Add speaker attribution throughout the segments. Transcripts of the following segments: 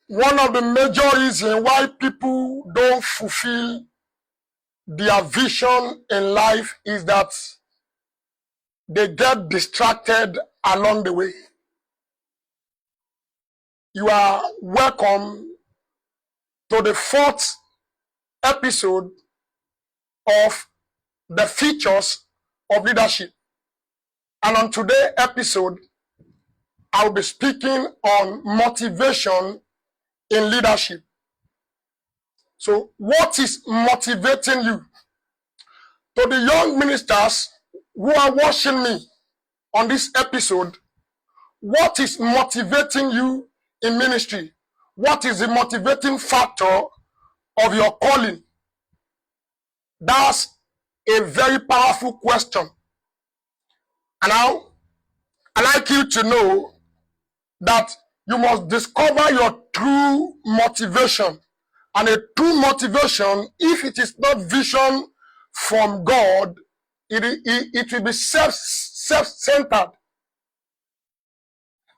Speaker 1: One of the major reasons why people don't fulfill their vision in life is that they get distracted along the way. You are welcome to the 4th episode of the features of leadership. And on today's episode, I'll be speaking on motivation in leadership. So what is motivating you? To the young ministers who are watching me on this episode, what is motivating you in ministry? What is the motivating factor of your calling? That's a very powerful question. And now, I'd like you to know that you must discover your true motivation. And a true motivation, if it is not vision from God, it will be self-centered.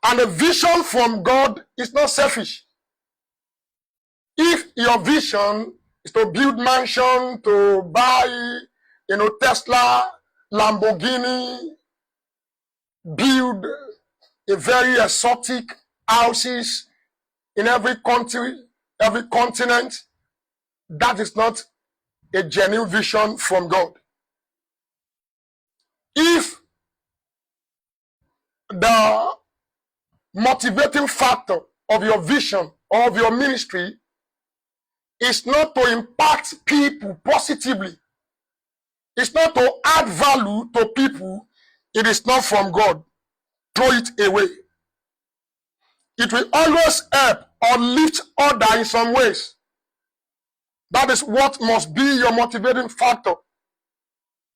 Speaker 1: And a vision from God is not selfish. If your vision is to build mansion, to buy, Tesla, Lamborghini, build a very exotic houses in every country, every continent, that is not a genuine vision from God. If the motivating factor of your vision or of your ministry is not to impact people positively, it's not to add value to people, it is not from God, throw it away. It will always help or lift others in some ways. That is what must be your motivating factor.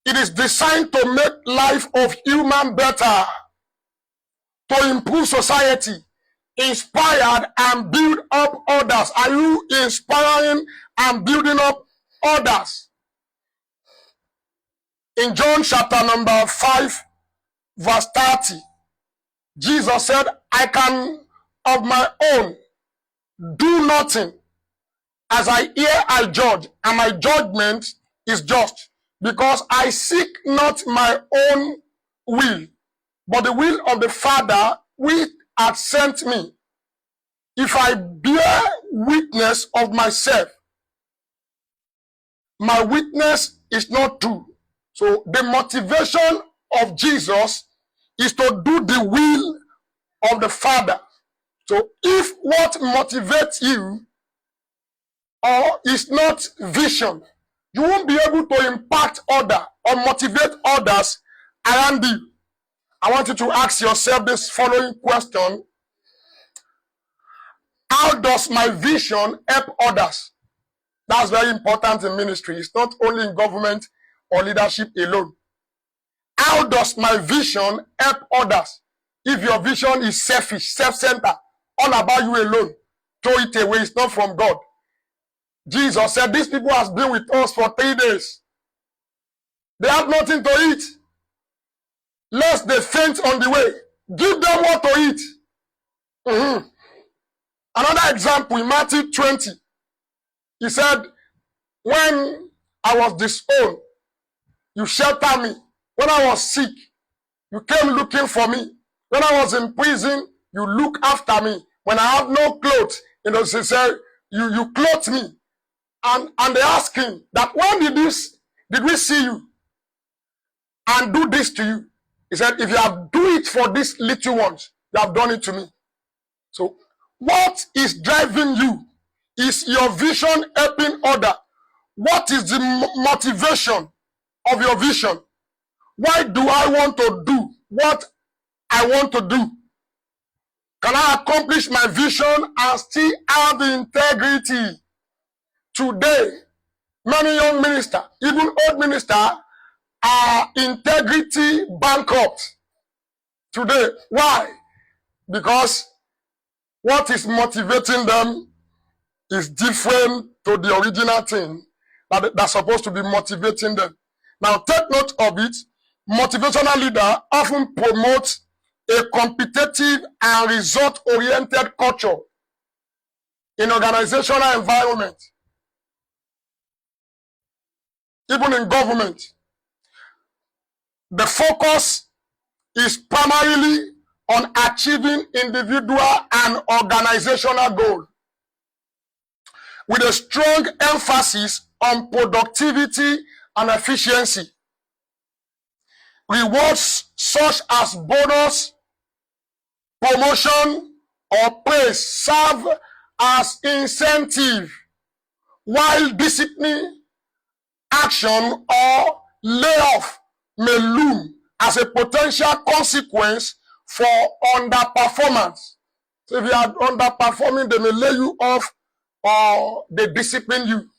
Speaker 1: It is designed to make life of human better, to improve society, inspired and build up others. Are you inspiring and building up others? In John chapter number 5, verse 30, Jesus said, I can of my own do nothing. As I hear, I judge, and my judgment is just, because I seek not my own will, but the will of the Father which hath sent me. If I bear witness of myself, my witness is not true. So the motivation of Jesus is to do the will of the Father. So if what motivates you or is not vision, you won't be able to impact others or motivate others around you. I want you to ask yourself this following question. How does my vision help others? That's very important in ministry. It's not only in government or leadership alone. How does my vision help others? If your vision is selfish, self-centered, all about you alone, throw it away. It's not from God. Jesus said, these people have been with us for 3 days. They have nothing to eat. Lest they faint on the way. Give them what to eat. Another example in Matthew 20. He said, when I was disowned, you sheltered me. When I was sick, you came looking for me. When I was in prison, you look after me. When I have no clothes, he said, you clothed me. And they asked him that, when did we see you and do this to you? He said, if you have do it for these little ones, you have done it to me. So what is driving you? Is your vision helping others? What is the motivation of your vision? Why do I want to do what I want to do? Can I accomplish my vision and still have the integrity? Today, many young ministers, even old ministers, are integrity bankrupt. Today, why? Because what is motivating them is different to the original thing that's supposed to be motivating them. Now, take note of it. Motivational leader often promotes a competitive and result-oriented culture. in organizational environment, even in government, the focus is primarily on achieving individual and organizational goals, with a strong emphasis on productivity and efficiency. Rewards such as bonus, promotion, or praise serve as incentive, while discipline, action, or layoff may loom as a potential consequence for underperformance. So if you are underperforming, they may lay you off or they discipline you.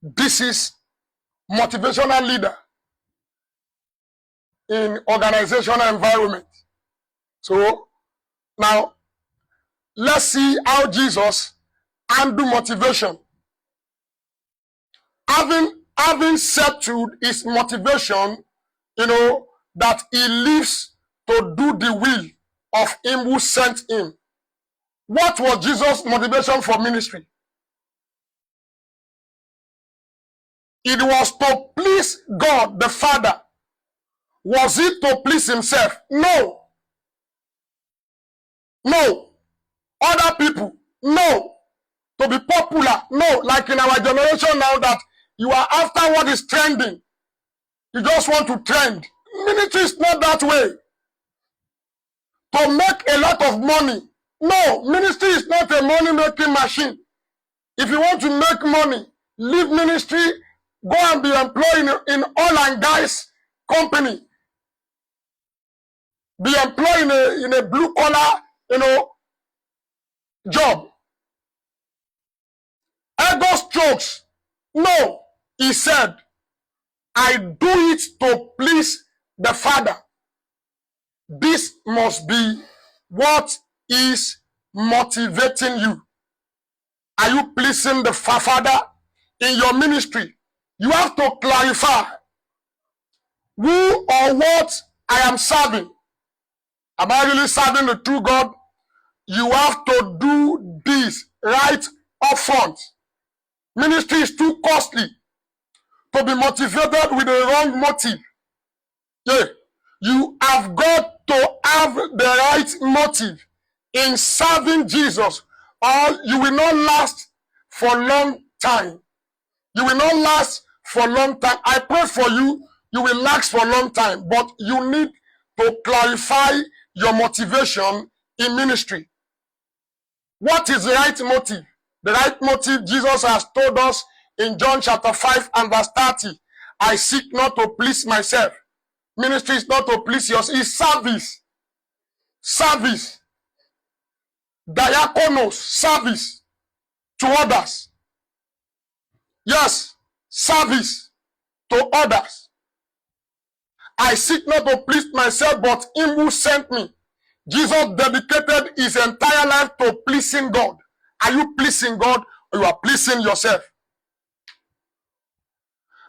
Speaker 1: This is motivational leader in organizational environment. So now let's see how Jesus handled motivation. Having settled his motivation, that he lives to do the will of him who sent him. What was Jesus' motivation for ministry? It was to please God the Father. Was it to please himself? No. No. Other people? No. To be popular? No. Like in our generation now, that you are after what is trending. You just want to trend. Ministry is not that way. To make a lot of money. No. Ministry is not a money-making machine. If you want to make money, leave ministry, go and be employed in oil and gas company. Be employed in a blue collar, job. Ego strokes. No. He said, I do it to please the Father. This must be what is motivating you. Are you pleasing the Father in your ministry? You have to clarify who or what I am serving. Am I really serving the true God? You have to do this right up front. Ministry is too costly to be motivated with a wrong motive. Yeah. You have got to have the right motive in serving Jesus, or you will not last for a long time. You will not last for a long time. I pray for you, you will last for a long time, but you need to clarify your motivation in ministry. What is the right motive? The right motive, Jesus has told us in John chapter 5 and verse 30. I seek not to please myself. Ministry is not to please yourself. It's service. Service. Diakonos. Service to others. Yes. Service to others. I seek not to please myself, but him who sent me. Jesus dedicated his entire life to pleasing God. Are you pleasing God, or you are pleasing yourself?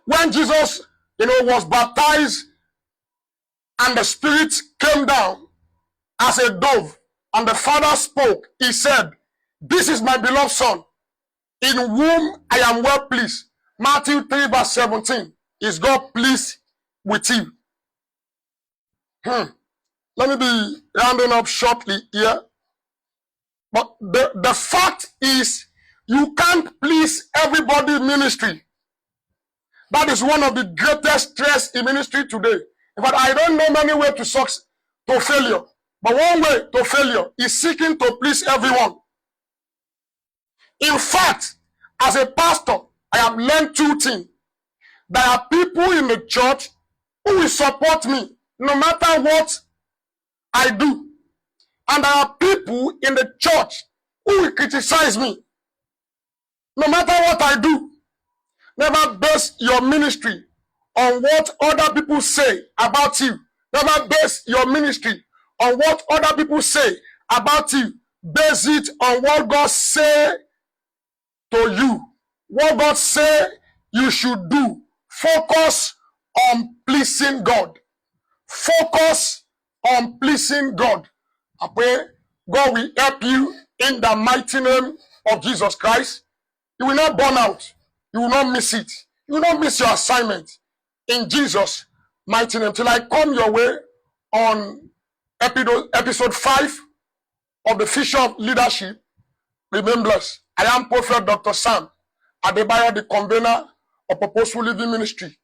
Speaker 1: When Jesus, was baptized and the Spirit came down as a dove and the Father spoke, he said, this is my beloved Son, in whom I am well pleased. Matthew 3 verse 17. Is God pleased with you? Let me be rounding up shortly here. But the fact is, you can't please everybody in ministry. That is one of the greatest stress in ministry today. In fact, I don't know many ways to failure. But one way to failure is seeking to please everyone. In fact, as a pastor, I have learned two things. There are people in the church who will support me no matter what I do. And there are people in the church who will criticize me no matter what I do. Never base your ministry on what other people say about you. Never base your ministry on what other people say about you. Base it on what God say to you. What God say you should do. Focus on pleasing God. Focus on pleasing God. I pray God will help you in the mighty name of Jesus Christ. You will not burn out. You will not miss it. You will not miss your assignment. In Jesus' mighty name. Till I come your way on episode 5 of the Fisher of Leadership, remain blessed. I am Prophet Dr. Sam Adebayo, the convener of Purposeful Living Ministry.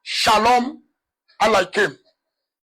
Speaker 1: Shalom alaikum.